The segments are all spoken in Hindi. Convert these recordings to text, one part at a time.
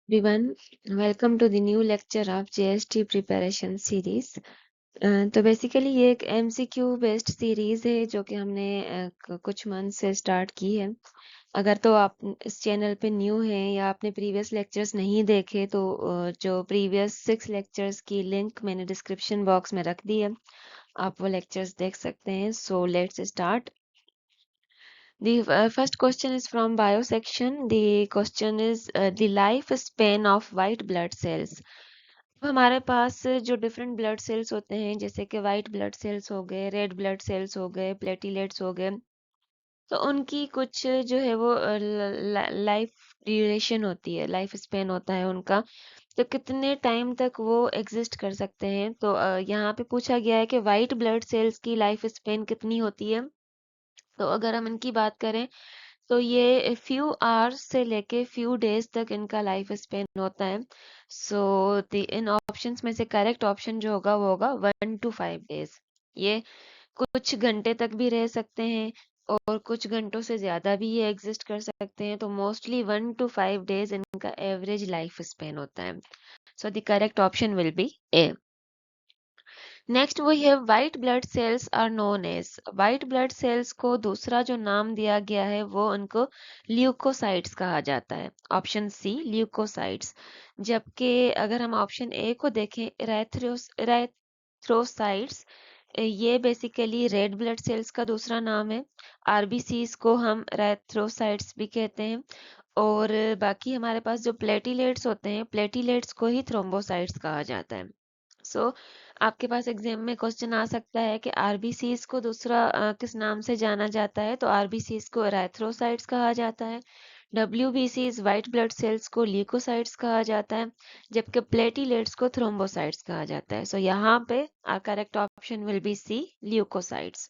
Everyone, welcome to the new lecture of JST preparation series. तो बेसिकली ये एक MCQ बेस्ड सीरीज है जो कि हमने कुछ मंथ से स्टार्ट की है। अगर तो आप इस चैनल पे न्यू हैं या आपने प्रीवियस लेक्चर्स नहीं देखे तो जो प्रीवियस 6 लेक्चर्स की लिंक मैंने डिस्क्रिप्शन बॉक्स में रख दी है, आप वो लेक्चर्स देख सकते हैं। So let's start. The first question is from bio section. The question is the life span of white blood cells. अब हमारे पास जो डिफरेंट ब्लड सेल्स होते हैं जैसे कि वाइट ब्लड सेल्स हो गए, रेड ब्लड सेल्स हो गए, प्लेटिलेट्स हो गए, तो उनकी कुछ जो है वो लाइफ ड्यूरेशन होती है, लाइफ स्पेन होता है उनका। तो कितने टाइम तक वो एग्जिस्ट कर सकते हैं। तो यहाँ पे पूछा गया है कि वाइट ब्लड सेल्स की लाइफ स्पेन कितनी होती है। तो अगर हम इनकी बात करें तो ये फ्यू आवर्स से लेके फ्यू डेज तक इनका लाइफ स्पेन होता है। सो इन ऑप्शंस में से करेक्ट ऑप्शन जो होगा वो होगा 1 to 5 डेज। ये कुछ घंटे तक भी रह सकते हैं और कुछ घंटों से ज्यादा भी ये एग्जिस्ट कर सकते हैं। तो मोस्टली 1 to 5 डेज इनका एवरेज लाइफ स्पेन होता है। So the correct option will be A. Next we have white blood cells are known as। white blood cells को दूसरा जो नाम दिया गया है वो उनको ल्यूकोसाइट्स कहा जाता है। Option C leukocytes. जबकि अगर हम ऑप्शन ए को देखें एरेथ्रोसाइट्स, ये बेसिकली रेड ब्लड सेल्स का दूसरा नाम है। आरबीसीज को हम एरेथ्रोसाइट्स भी कहते हैं। और बाकी हमारे पास जो प्लेटिलेट्स होते हैं, प्लेटिलेट्स को ही थ्रोम्बोसाइट्स कहा जाता है। सो आपके पास एग्जाम में क्वेश्चन आ सकता है कि आरबीसीज को दूसरा किस नाम से जाना जाता है। तो आरबीसीज को एराथ्रोसाइट्स कहा जाता है, डब्ल्यूबीसीज व्हाइट ब्लड सेल्स को ल्यूकोसाइट्स कहा जाता है, जबकि प्लेटिलेट्स को थ्रोम्बोसाइट्स कहा जाता है। सो यहाँ पे correct option will be C leukocytes.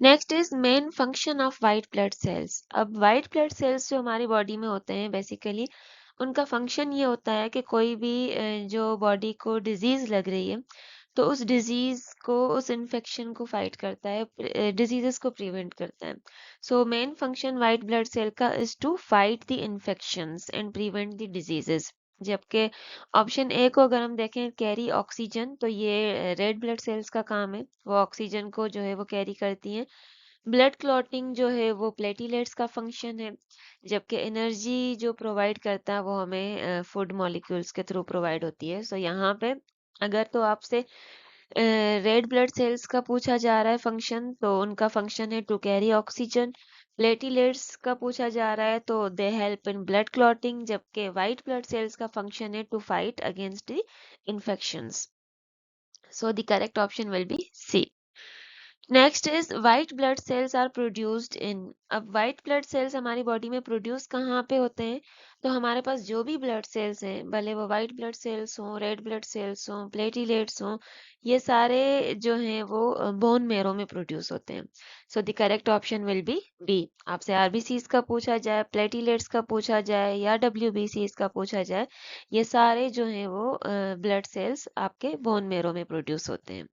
Next is main function of white blood cells. अब वाइट ब्लड सेल्स जो हमारी बॉडी में होते हैं बेसिकली उनका फंक्शन ये होता है कि कोई भी जो बॉडी को डिजीज लग रही है तो उस डिजीज को, उस इन्फेक्शन को फाइट करता है, डिजीजेस को प्रिवेंट करता है। So main function white blood cell का is to fight the infections and prevent the diseases. जबकि ऑप्शन ए को अगर हम देखें कैरी ऑक्सीजन, तो ये रेड ब्लड सेल्स का काम है, वो ऑक्सीजन को जो है वो कैरी करती हैं। ब्लड क्लॉटिंग जो है वो प्लेटिलेट्स का फंक्शन है। जबकि एनर्जी जो प्रोवाइड करता है वो हमें फूड मॉलिक्यूल्स के थ्रू प्रोवाइड होती है। सो यहाँ पे अगर तो आपसे रेड ब्लड सेल्स का पूछा जा रहा है फंक्शन, तो उनका फंक्शन है टू कैरी ऑक्सीजन। प्लेटिलेट्स का पूछा जा रहा है तो they help in blood clotting, जबकि व्हाइट ब्लड सेल्स का फंक्शन है to fight against the infections. So the correct option will be C. Next is white blood cells are produced in. अब व्हाइट ब्लड सेल्स हमारी बॉडी में प्रोड्यूस कहाँ पे होते हैं। तो हमारे पास जो भी ब्लड सेल्स हैं, भले वो व्हाइट ब्लड सेल्स हों, रेड ब्लड सेल्स हों, प्लेटिलेट्स हों, ये सारे जो हैं वो बोन मैरो में प्रोड्यूस होते हैं। So the correct option will be B. आपसे आरबीसीज का पूछा जाए, प्लेटिलेट्स का पूछा जाए या डब्ल्यूबीसीज का पूछा जाए, ये सारे जो हैं वो ब्लड सेल्स आपके बोन मैरो में प्रोड्यूस होते हैं।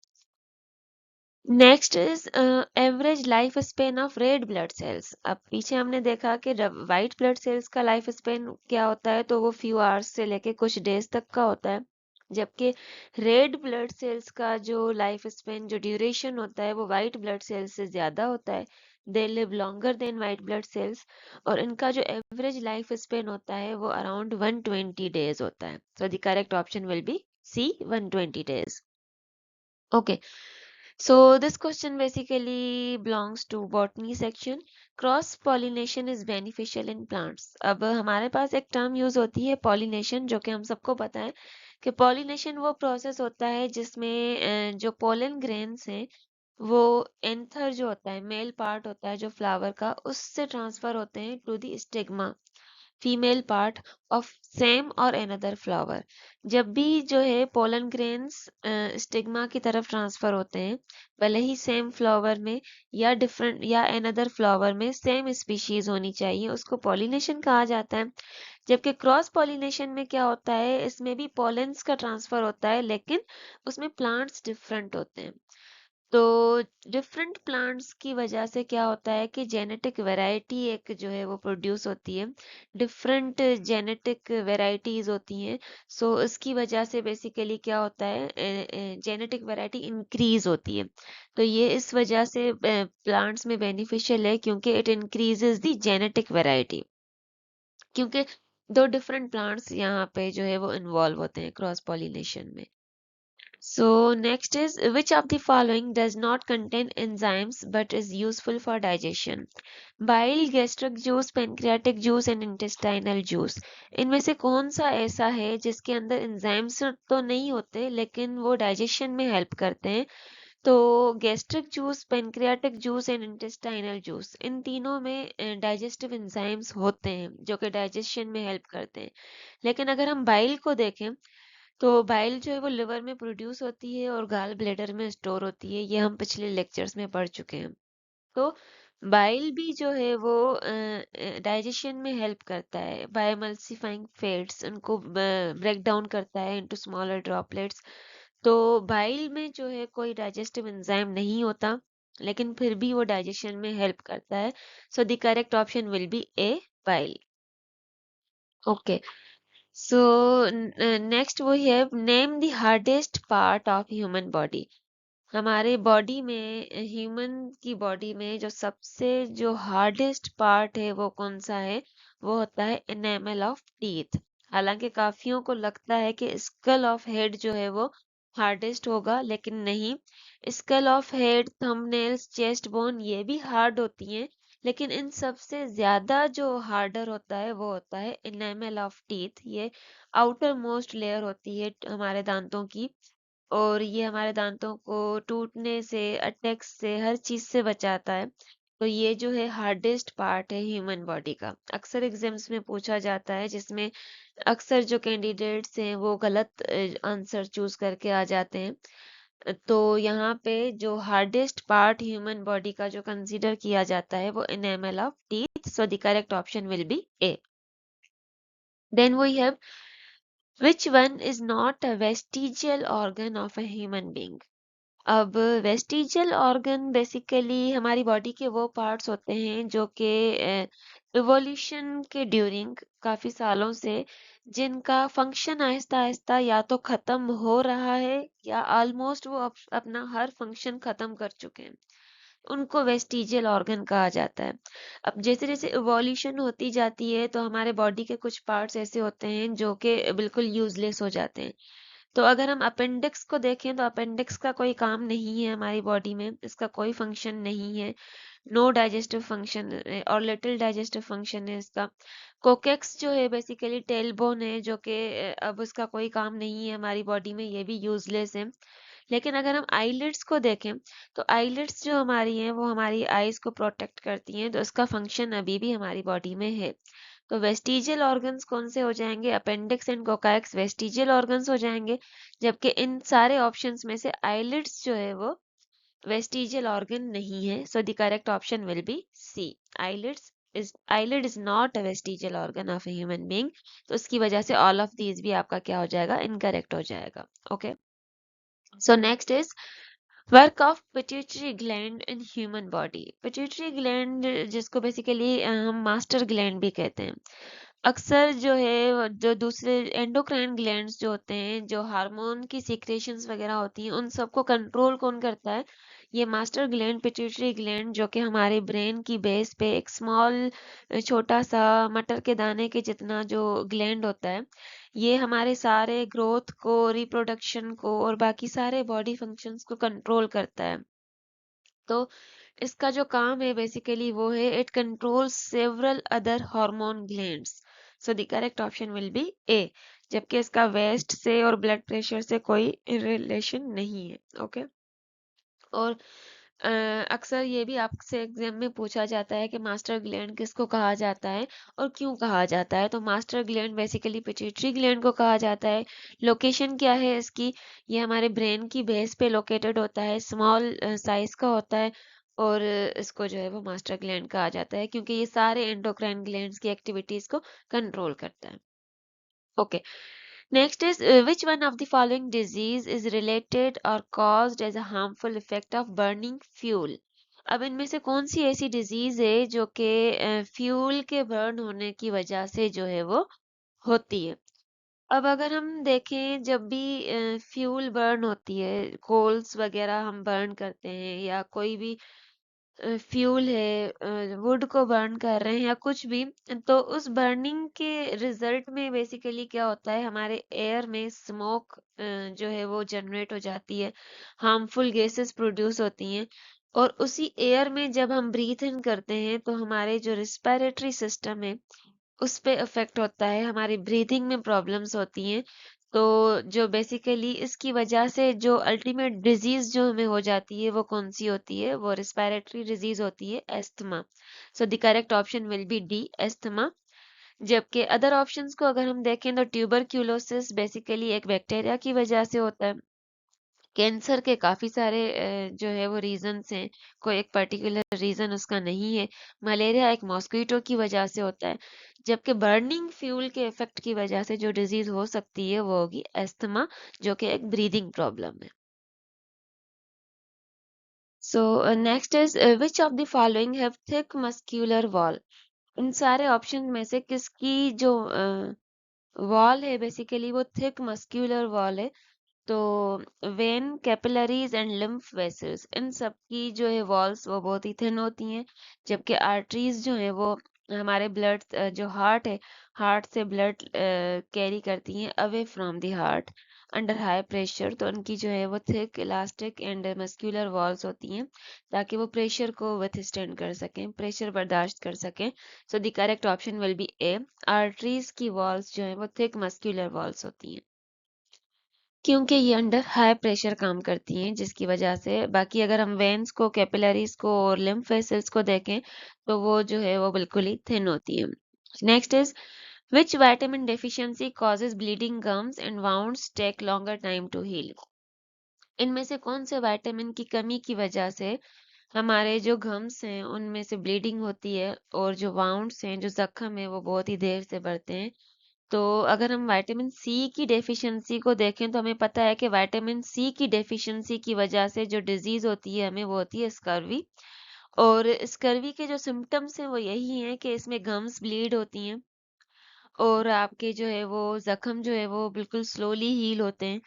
Next is average life span of red blood cells. अब पीछे हमने देखा कि व्हाइट ब्लड सेल्स का लाइफ स्पेन क्या होता है, तो वो फ्यू आवर्स से लेके कुछ डेज तक का होता है। जबकि रेड ब्लड सेल्स का जो लाइफ स्पेन, जो ड्यूरेशन होता है, वो व्हाइट ब्लड सेल्स से ज्यादा होता है। They live longer than white blood sales, और इनका जो एवरेज लाइफ स्पेन होता है वो अराउंड 120 डेज होता है। So the correct option will be C 120 days. Okay, so this question basically belongs to botany section। Cross pollination is beneficial in plants. अब हमारे पास एक टर्म यूज होती है पॉलिनेशन, जो कि हम सबको पता है कि पॉलिनेशन वो प्रोसेस होता है जिसमें जो पोलन ग्रेन्स हैं वो एंथर जो होता है, मेल पार्ट होता है जो फ्लावर का, उससे ट्रांसफर होते हैं to the stigma, female part of same और एनदर फ्लावर। जब भी जो है पोलन ग्रेन्स स्टिग्मा की तरफ ट्रांसफर होते हैं, भले ही सेम फ्लावर में या डिफरेंट या एनदर फ्लावर में सेम स्पीशीज होनी चाहिए, उसको पॉलिनेशन कहा जाता है। जबकि क्रॉस पॉलिनेशन में क्या होता है, इसमें भी पोलेंस का ट्रांसफर होता है लेकिन उसमें प्लांट्स डिफरेंट होते हैं। तो डिफरेंट प्लांट्स की वजह से क्या होता है कि जेनेटिक वैरायटी एक जो है वो प्रोड्यूस होती है, डिफरेंट जेनेटिक वैरायटीज होती हैं। सो इसकी वजह से बेसिकली क्या होता है, जेनेटिक वैरायटी इंक्रीज होती है। तो ये इस वजह से प्लांट्स में बेनिफिशियल है क्योंकि it increases the genetic variety, क्योंकि दो डिफरेंट प्लांट्स यहाँ पे जो है वो इन्वॉल्व होते हैं क्रॉस पॉलिनेशन में। So next is, which of the following does not contain enzymes but is useful for digestion? Bile, gastric juice, pancreatic juice and intestinal juice. इनमें से कौन सा ऐसा है जिसके अंदर एंजाइम्स तो नहीं होते लेकिन वो डाइजेशन में हेल्प करते हैं? तो gastric juice, pancreatic juice and intestinal juice, इन तीनों में डाइजेस्टिव एंजाइम्स होते हैं जो कि डाइजेशन में हेल्प करते हैं। लेकिन अगर हम बाइल को देखें तो बाइल जो है वो लिवर में प्रोड्यूस होती है और गाल ब्लेडर में स्टोर होती है, ये हम पिछले लेक्चर्स में पढ़ चुके हैं। तो बाइल भी जो है वो डाइजेशन में हेल्प करता है बाय एमल्सिफाइंग फैट्स, उनको ब्रेक डाउन करता है इनटू स्मॉलर ड्रॉपलेट्स। तो बाइल में जो है कोई डाइजेस्टिव एंजाइम नहीं होता लेकिन फिर भी वो डाइजेशन में हेल्प करता है। So the correct option will be A, bile. Okay, so next we have name the hardest part of human body. हमारे बॉडी में, ह्यूमन की बॉडी में जो सबसे जो हार्डेस्ट पार्ट है वो कौन सा है? वो होता है एनेमल ऑफ टीथ। हालांकि काफियों को लगता है कि स्कल ऑफ हेड जो है वो हार्डेस्ट होगा, लेकिन नहीं। Skull of head, thumbnails, chest bone ये भी हार्ड होती हैं, लेकिन इन सबसे ज्यादा जो हार्डर होता है वो होता है एनेमल ऑफ टीथ। ये आउटर मोस्ट लेयर होती है हमारे दांतों की, और ये हमारे दांतों को टूटने से, अटैक्स से, हर चीज से बचाता है। तो ये जो है हार्डेस्ट पार्ट है ह्यूमन बॉडी का। अक्सर एग्जाम्स में पूछा जाता है, जिसमें अक्सर जो कैंडिडेट्स हैं वो गलत आंसर चूज करके आ जाते हैं। तो यहाँ पे जो हार्डेस्ट पार्ट ह्यूमन बॉडी का जो कंसीडर किया जाता है वो enamel of teeth. So the correct option will be A. Then we have, which one is not a vestigial organ of a human being? अब वेस्टिजियल ऑर्गन बेसिकली हमारी बॉडी के वो पार्ट्स होते हैं जो कि इवोल्यूशन के ड्यूरिंग काफी सालों से जिनका फंक्शन आहिस्ता आहिस्ता या तो खत्म हो रहा है या ऑलमोस्ट वो अपना हर फंक्शन खत्म कर चुके हैं, उनको वेस्टिजियल ऑर्गन कहा जाता है। अब जैसे जैसे इवोल्यूशन होती जाती है तो हमारे बॉडी के कुछ पार्ट्स ऐसे होते हैं जो कि बिल्कुल यूजलेस हो जाते हैं। तो अगर हम अपेंडिक्स को देखें तो अपेंडिक्स का कोई काम नहीं है हमारी बॉडी में, इसका कोई फंक्शन नहीं है, नो डाइजेस्टिव फंक्शन और लिटिल डाइजेस्टिव फंक्शन है इसका। कोकेक्स जो है बेसिकली टेलबोन है जो कि अब उसका कोई काम नहीं है हमारी बॉडी में, ये भी यूजलेस है। लेकिन अगर हम आईलिड्स को देखें तो आईलिड्स जो हमारी हैं वो हमारी आईज को प्रोटेक्ट करती हैं, तो इसका फंक्शन अभी भी हमारी बॉडी में है। तो वेस्टिजियल ऑर्गन्स कौन से हो जाएंगे? अपेंडिक्स एंड कोकाइक्स वेस्टिजियल ऑर्गन्स हो जाएंगे, जबकि इन सारे ऑप्शंस में से आईलिड्स जो है वो वेस्टिजियल ऑर्गन नहीं है। So the correct option will be C, eyelids is, eyelid is not a vestigial organ of a human being। तो उसकी वजह से ऑल ऑफ दीज भी आपका क्या हो जाएगा? इनकरेक्ट हो जाएगा। Okay, so next is work of pituitary gland in human body. Pituitary gland जिसको बेसिकली हम मास्टर ग्लैंड भी कहते हैं, अक्सर जो है जो दूसरे एंडोक्राइन ग्लैंड्स जो होते हैं, जो हार्मोन की सीक्रेशंस वगैरह होती हैं, उन सबको कंट्रोल कौन करता है? ये मास्टर ग्लैंड, पिट्यूटरी ग्लैंड, जो कि हमारे ब्रेन की बेस पे एक स्मॉल, छोटा सा मटर के दाने के जितना जो ग्लैंड होता है, ये हमारे सारे ग्रोथ को, रिप्रोडक्शन को और बाकी सारे बॉडी फंक्शंस को कंट्रोल करता है। तो इसका जो काम है बेसिकली वो है, it controls several other hormone glands. So the correct option will be A, जबकि इसका वेस्ट से और ब्लड प्रेशर से कोई रिलेशन नहीं है। ओके, और अक्सर ये भी आपसे एग्जाम में पूछा जाता है कि मास्टर ग्लैंड किसको कहा जाता है और क्यों कहा जाता है। तो master gland basically pituitary gland को कहा जाता है। लोकेशन क्या है इसकी? ये हमारे ब्रेन की बेस पे लोकेटेड होता है, स्मॉल साइज का होता है, और इसको जो है वो मास्टर ग्लैंड कहा जाता है क्योंकि ये सारे एंडोक्राइन ग्लैंड्स की एक्टिविटीज को कंट्रोल करता है। Okay, next is which one of the following disease is related और caused as a harmful effect of burning fuel. अब इनमें से कौन सी ऐसी डिजीज है जो कि फ्यूल के बर्न होने की वजह से जो है वो होती है। अब अगर हम देखें जब भी फ्यूल बर्न होती है, कोल्स वगैरह हम बर्न करते हैं या कोई भी फ्यूल है, वुड को बर्न कर रहे हैं या कुछ भी, तो उस बर्निंग के रिजल्ट में बेसिकली क्या होता है, हमारे एयर में स्मोक जो है वो जनरेट हो जाती है, हार्मफुल गैसेस प्रोड्यूस होती हैं। और उसी एयर में जब हम ब्रीथ इन करते हैं तो हमारे जो रिस्पिरेटरी सिस्टम है उस पे इफेक्ट होता है, हमारी ब्रीथिंग में प्रॉब्लम्स होती हैं। तो जो बेसिकली इसकी वजह से जो अल्टीमेट डिजीज जो हमें हो जाती है वो कौन सी होती है, वो रिस्पिरेटरी डिजीज होती है, asthma. So the correct option will B D, asthma. जबकि अदर ऑप्शंस को अगर हम देखें तो ट्यूबरक्यूलोसिस बेसिकली एक बैक्टीरिया की वजह से होता है। कैंसर के काफ़ी सारे जो है वो रीज़न्स हैं, कोई एक पर्टिकुलर रीज़न उसका नहीं है। मलेरिया एक मॉस्किटो की वजह से होता है, जबकि बर्निंग फ्यूल के इफ़ेक्ट की वजह से जो डिज़ीज़ हो सकती है वो होगी अस्थमा, जो कि एक ब्रीदिंग प्रॉब्लम है। So next is which of the following have thick muscular wall. इन सारे ऑप्शन में से किसकी जो वॉल है बेसिकली वो थिक मस्कुलर वॉल है। तो vein, capillaries and lymph vessels, इन सब की जो है वॉल्स वो बहुत ही थिन होती हैं। जबकि आर्टरीज जो है वो हमारे ब्लड, जो हार्ट है, हार्ट से ब्लड कैरी करती हैं away from the heart under high pressure. तो उनकी जो है वो thick elastic and muscular walls होती हैं ताकि वो प्रेशर को विथस्टैंड कर सकें, प्रेशर बर्दाश्त कर सकें। सो the correct option will be A, arteries की वॉल्स जो है वो थिक मस्कुलर वॉल्स होती हैं क्योंकि ये अंडर हाई प्रेशर काम करती हैं, जिसकी वजह से। बाकी अगर हम वेन्स को, कैपिलरीज को और लिम्फ वेसल्स को देखें तो वो जो है वो बिल्कुल ही थिन होती है। Next is which vitamin deficiency causes bleeding gums and wounds take longer time to heal. इनमें से कौन से विटामिन की कमी की वजह से हमारे जो गम्स हैं उनमें से ब्लीडिंग होती है और जो वाउंड्स हैं, जो जख्म है, वो बहुत ही देर से बढ़ते हैं। तो अगर हम विटामिन सी की डेफिशिएंसी को देखें तो हमें पता है कि विटामिन सी की डेफिशिएंसी की वजह से जो डिजीज होती है हमें, वो होती है स्कर्वी। और स्कर्वी के जो सिम्टम्स हैं वो यही हैं कि इसमें गम्स ब्लीड होती हैं और आपके जो है वो जख्म जो है वो बिल्कुल स्लोली हील होते हैं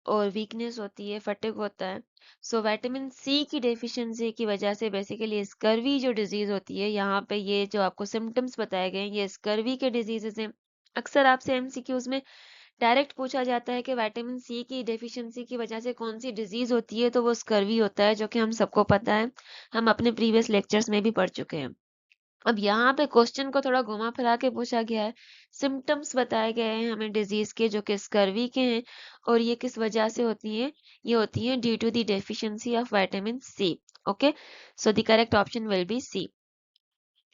और वीकनेस होती है, फटिग होता है। सो विटामिन सी की डेफिशिएंसी की वजह से बेसिकली स्कर्वी जो डिजीज होती है, यहाँ पे ये जो आपको सिम्टम्स बताए गए हैं ये स्कर्वी के डिजीजेस हैं। अक्सर आपसे एमसीक्यूज में डायरेक्ट पूछा जाता है कि विटामिन सी की डेफिशिएंसी की वजह से कौन सी डिजीज होती है, तो वो स्कर्वी होता है, जो कि हम सबको पता है, हम अपने प्रीवियस लेक्चर्स में भी पढ़ चुके हैं। अब यहाँ पे क्वेश्चन को थोड़ा घुमा फिरा के पूछा गया है, सिम्टम्स बताए गए हैं हमें डिजीज के जो कि स्कर्वी के हैं और ये किस वजह से होती हैं, ये होती हैं due to the deficiency of vitamin C. Okay, so the correct option will be C.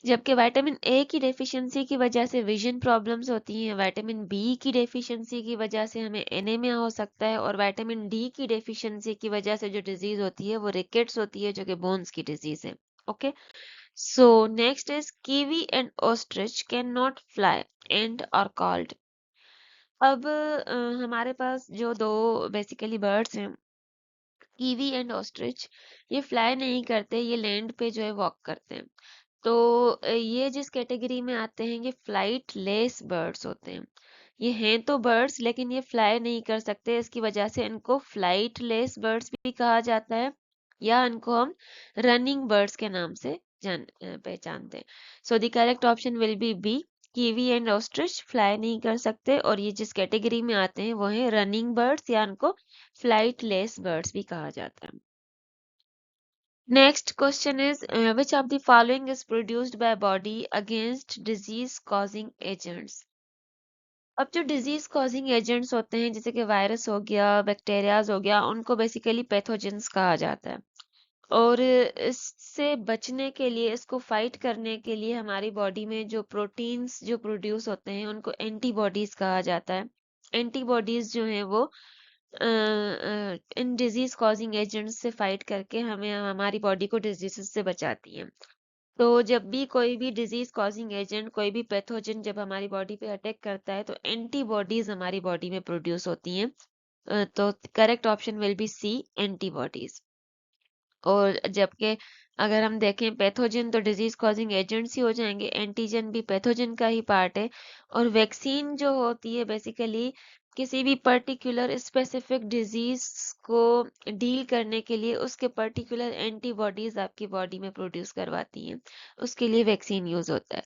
जबकि विटामिन ए की डेफिशिएंसी की वजह से विजन प्रॉब्लम्स होती हैं, विटामिन बी की डेफिशिएंसी की वजह से हमें एनीमिया हो सकता है और विटामिन डी की डेफिशिएंसी की वजह से जो डिजीज होती है वो रिकेट्स होती है, जो कि बोन्स की डिजीज है। Okay, so next is kiwi and ostrich can not fly and are called. अब हमारे पास जो दो बेसिकली बर्ड्स हैं, कीवी एंड ऑस्ट्रिच, ये फ्लाई नहीं करते, ये लैंड पे जो है वॉक करते हैं। तो ये जिस कैटेगरी में आते हैं ये फ्लाइट लेस बर्ड्स होते हैं। ये हैं तो बर्ड्स लेकिन ये फ्लाई नहीं कर सकते, इसकी वजह से इनको फ्लाइट लेस बर्ड्स भी कहा जाता है या इनको हम रनिंग बर्ड्स के नाम से पहचानते हैं। So the correct option will be B, kiwi and ostrich fly नहीं कर सकते और ये जिस कैटेगरी में आते हैं वो है रनिंग बर्ड्स या इनको फ्लाइट लेस बर्ड्स भी कहा जाता है। Next question is which of the following is produced by body against disease causing agents? अब जो डिजीज कॉजिंग एजेंट्स होते हैं जैसे कि वायरस हो गया, बैक्टीरियाज हो गया, उनको बेसिकली पैथोजेंस कहा जाता है। और इससे बचने के लिए, इसको फाइट करने के लिए हमारी बॉडी में जो प्रोटीन्स जो प्रोड्यूस होते हैं उनको एंटीबॉडीज कहा जाता है। एंटीबॉडीज जो हैं वो इन डिजीज कॉजिंग एजेंट्स से फाइट करके हमें, हमारी बॉडी को डिजीजेस से बचाती हैं। तो जब भी कोई भी डिजीज कॉजिंग एजेंट, कोई भी पैथोजन जब हमारी बॉडी पे अटैक करता है तो एंटीबॉडीज हमारी बॉडी में प्रोड्यूस होती हैं। तो correct option will be C, antibodies. और जबकि अगर हम देखें पैथोजन तो डिजीज कॉजिंग एजेंट्स ही हो जाएंगे, एंटीजन भी पैथोजन का ही पार्ट है। और वैक्सीन जो होती है बेसिकली किसी भी पर्टिकुलर स्पेसिफिक डिजीज को डील करने के लिए उसके पर्टिकुलर एंटीबॉडीज आपकी बॉडी में प्रोड्यूस करवाती हैं, उसके लिए वैक्सीन यूज होता है।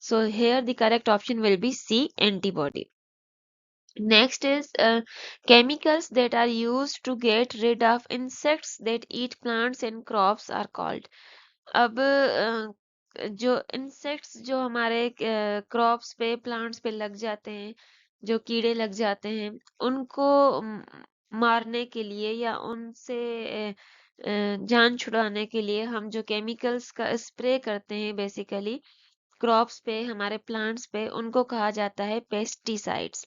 So here the correct option will be C, antibody. Next is chemicals that are used to get rid of insects that eat plants and crops are called. अब जो इंसेक्ट्स जो हमारे क्रॉप्स पे, प्लांट्स पे लग जाते हैं, जो कीड़े लग जाते हैं, उनको मारने के लिए या उनसे जान छुड़ाने के लिए हम जो केमिकल्स का स्प्रे करते हैं बेसिकली क्रॉप्स पे, हमारे प्लांट्स पे, उनको कहा जाता है पेस्टिसाइड्स।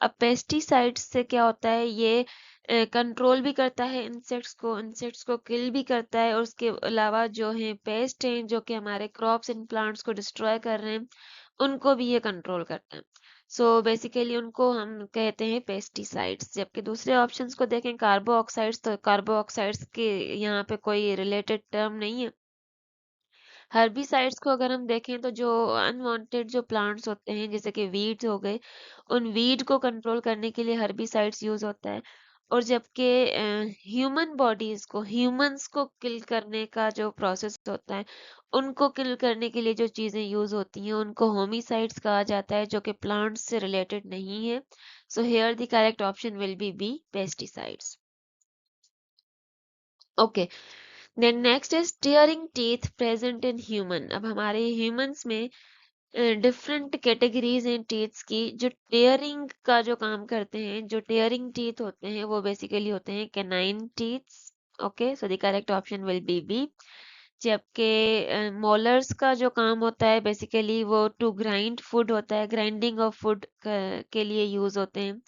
अब पेस्टिसाइड्स से क्या होता है, ये कंट्रोल भी करता है इंसेक्ट्स को किल भी करता है, और उसके अलावा जो है पेस्ट हैं जो कि हमारे क्रॉप्स एंड प्लांट्स को डिस्ट्रॉय कर रहे हैं, उनको भी ये कंट्रोल करता है। सो बेसिकली उनको हम कहते हैं पेस्टिसाइड्स। जबकि दूसरे ऑप्शंस को देखें, कार्बो ऑक्साइड्स, तो कार्बो ऑक्साइड्स के यहाँ पे कोई रिलेटेड टर्म नहीं है। हर्बिसाइड्स को अगर हम देखें तो जो अनवांटेड जो प्लांट्स होते हैं जैसे कि वीड्स हो गए, उन वीड को कंट्रोल करने के लिए हर्बिसाइड्स यूज होता है। और जबकि ह्यूमन बॉडीज को, ह्यूमंस को किल करने का जो प्रोसेस होता है, उनको किल करने के लिए जो चीजें यूज होती हैं उनको होमिसाइड्स कहा जाता है, जो कि प्लांट्स से रिलेटेड नहीं है। So here the correct option will be pesticides. Okay, then next is tearing teeth present in human. अब हमारे ह्यूमंस में डिफरेंट कैटेगरीज हैं टीथ्स की, जो टीयरिंग का जो काम करते हैं, जो टीयरिंग टीथ होते हैं वो बेसिकली होते हैं canine teeths. Okay, so the correct option will B. जबकि मोलर्स का जो काम होता है बेसिकली वो टू ग्राइंड फूड होता है, ग्राइंडिंग ऑफ फूड के लिए यूज होते हैं।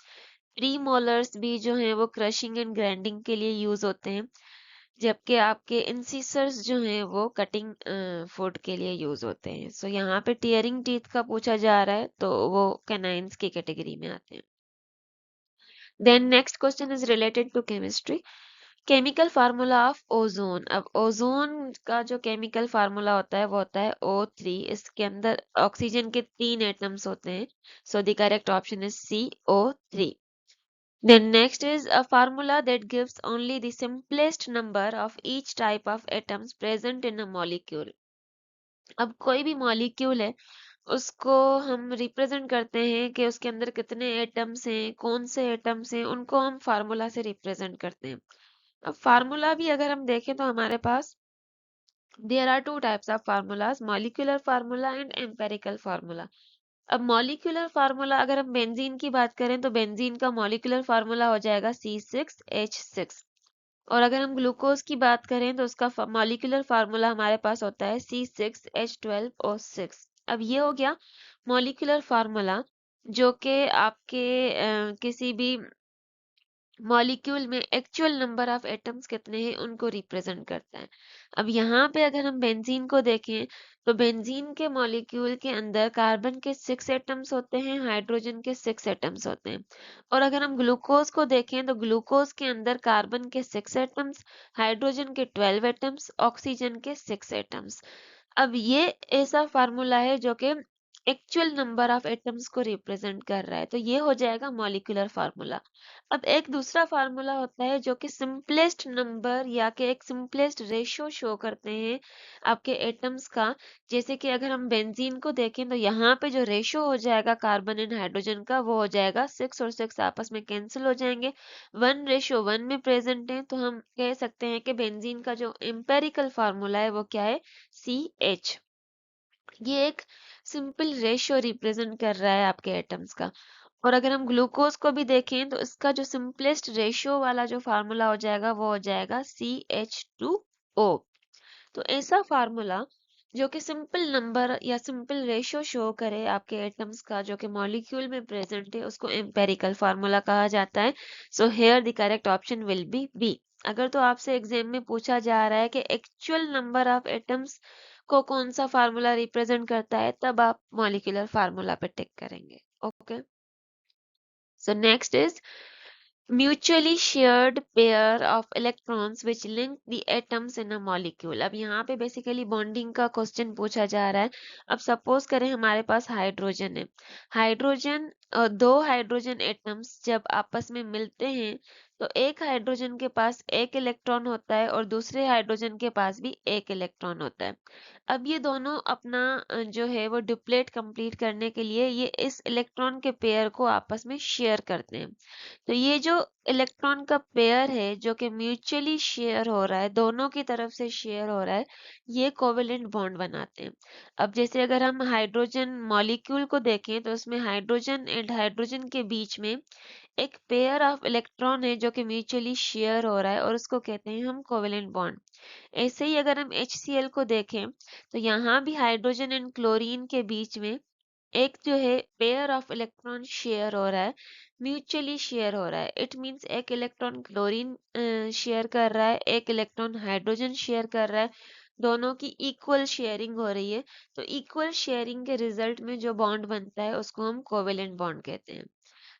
प्री मोलर्स भी जो हैं वो क्रशिंग एंड ग्राइंडिंग के लिए यूज होते हैं। जबकि आपके इंसिसर्स जो हैं वो कटिंग फूड के लिए यूज होते हैं। सो यहाँ पे टीयरिंग टीथ का पूछा जा रहा है तो वो कैनाइंस की कैटेगरी में आते हैं। Then next question is related to chemistry. Chemical formula of ozone. अब ओजोन का जो केमिकल फार्मूला होता है वो होता है O3। इसके अंदर ऑक्सीजन के 3 एटम्स होते हैं। So the correct option is CO3। Then next is a formula that gives only the simplest number of each type of atoms present in a molecule. अब कोई भी मॉलिक्यूल है उसको हम रिप्रेजेंट करते हैं कि उसके अंदर कितने एटम्स हैं, कौन से एटम्स हैं, उनको हम फार्मूला से रिप्रेजेंट करते हैं। अब फार्मूला भी अगर हम देखें तो हमारे पास there are two types of formulas, molecular formula and empirical formula. अब मॉलिक्यूलर फार्मूला अगर हम बेंजीन की बात करें तो बेंजीन का मॉलिक्यूलर फार्मूला हो जाएगा C6H6। और अगर हम ग्लूकोज की बात करें तो उसका मॉलिक्यूलर फार्मूला हमारे पास होता है C6H12O6। अब ये हो गया मॉलिक्यूलर फार्मूला जो कि आपके किसी भी मॉलिक्यूल में एक्चुअल नंबर ऑफ एटम्स कितने हैं उनको रिप्रेजेंट करता है। अब यहाँ पे अगर हम बेंजीन को देखें तो बेंजीन के मॉलिक्यूल के अंदर कार्बन के 6 एटम्स होते हैं, हाइड्रोजन के 6 एटम्स होते हैं। और अगर हम ग्लूकोज को देखें तो ग्लूकोज के अंदर कार्बन के 6 एटम्स, हाइड्रोजन के 12 एटम्स, ऑक्सीजन के 6 एटम्स। अब ये ऐसा फार्मूला है जो कि एक्चुअल नंबर ऑफ एटम्स को रिप्रेजेंट कर रहा है, तो ये हो जाएगा मॉलिक्यूलर फार्मूला। अब एक दूसरा फार्मूला होता है जो कि सिंपलेस्ट नंबर या कि एक सिंपलेस्ट रेशो शो करते हैं आपके एटम्स का। जैसे कि अगर हम बेंजीन को देखें तो यहाँ पे जो रेशो हो जाएगा कार्बन एंड हाइड्रोजन का वो हो जाएगा 6 और 6 आपस में कैंसिल हो जाएंगे, 1:1 में प्रेजेंट है। तो हम कह सकते हैं कि बेंजीन का जो एम्पेरिकल फार्मूला है वो क्या है, CH। ये एक सिंपल रेशियो रिप्रेजेंट कर रहा है आपके एटम्स का। और अगर हम ग्लूकोज को भी देखें तो इसका जो सिंपलेस्ट रेशियो वाला जो फार्मूला हो जाएगा वो हो जाएगा CH2O। तो ऐसा फार्मूला जो कि सिंपल नंबर या सिंपल रेशियो शो करे आपके एटम्स का जो कि मॉलिक्यूल में प्रेजेंट है उसको एम्पेरिकल फार्मूला कहा जाता है। So here the correct option will be B. अगर तो आपसे एग्जाम में पूछा जा रहा है कि एक्चुअल नंबर ऑफ एटम्स को कौन सा फार्मूला रिप्रेजेंट करता है, तब आप मॉलिक्यूलर फार्मूला पे टिक करेंगे। Okay, so next is mutually shared pair of electrons which link the atoms in a molecule। अब यहाँ पे बेसिकली बॉन्डिंग का क्वेश्चन पूछा जा रहा है। अब सपोज करें हमारे पास हाइड्रोजन है, हाइड्रोजन दो हाइड्रोजन एटम्स जब आपस में मिलते हैं तो एक हाइड्रोजन के पास एक इलेक्ट्रॉन होता है और दूसरे हाइड्रोजन के पास भी एक इलेक्ट्रॉन होता है। अब ये दोनों अपना जो है वो डुप्लेट कंप्लीट करने के लिए ये इस इलेक्ट्रॉन के पेयर को आपस में शेयर करते हैं। तो ये जो इलेक्ट्रॉन का पेयर है जो कि म्यूचुअली शेयर हो रहा है, दोनों की तरफ से शेयर हो रहा है, ये कोवेलेंट बॉन्ड बनाते हैं। अब जैसे अगर हम हाइड्रोजन मॉलिक्यूल को देखें तो उसमें हाइड्रोजन एंड हाइड्रोजन के बीच में एक पेयर ऑफ इलेक्ट्रॉन है जो कि म्यूचुअली शेयर हो रहा है और उसको कहते हैं हम कोवेलेंट बॉन्ड। ऐसे ही अगर हम HCl को देखें तो यहाँ भी हाइड्रोजन एंड क्लोरीन के बीच में एक जो है पेयर ऑफ इलेक्ट्रॉन शेयर हो रहा है, म्यूचुअली शेयर हो रहा है। इट मीन्स एक इलेक्ट्रॉन क्लोरीन शेयर कर रहा है, एक इलेक्ट्रॉन हाइड्रोजन शेयर कर रहा है, दोनों की इक्वल शेयरिंग हो रही है। तो इक्वल शेयरिंग के रिजल्ट में जो बॉन्ड बनता है उसको हम कोवेलेंट बॉन्ड कहते हैं।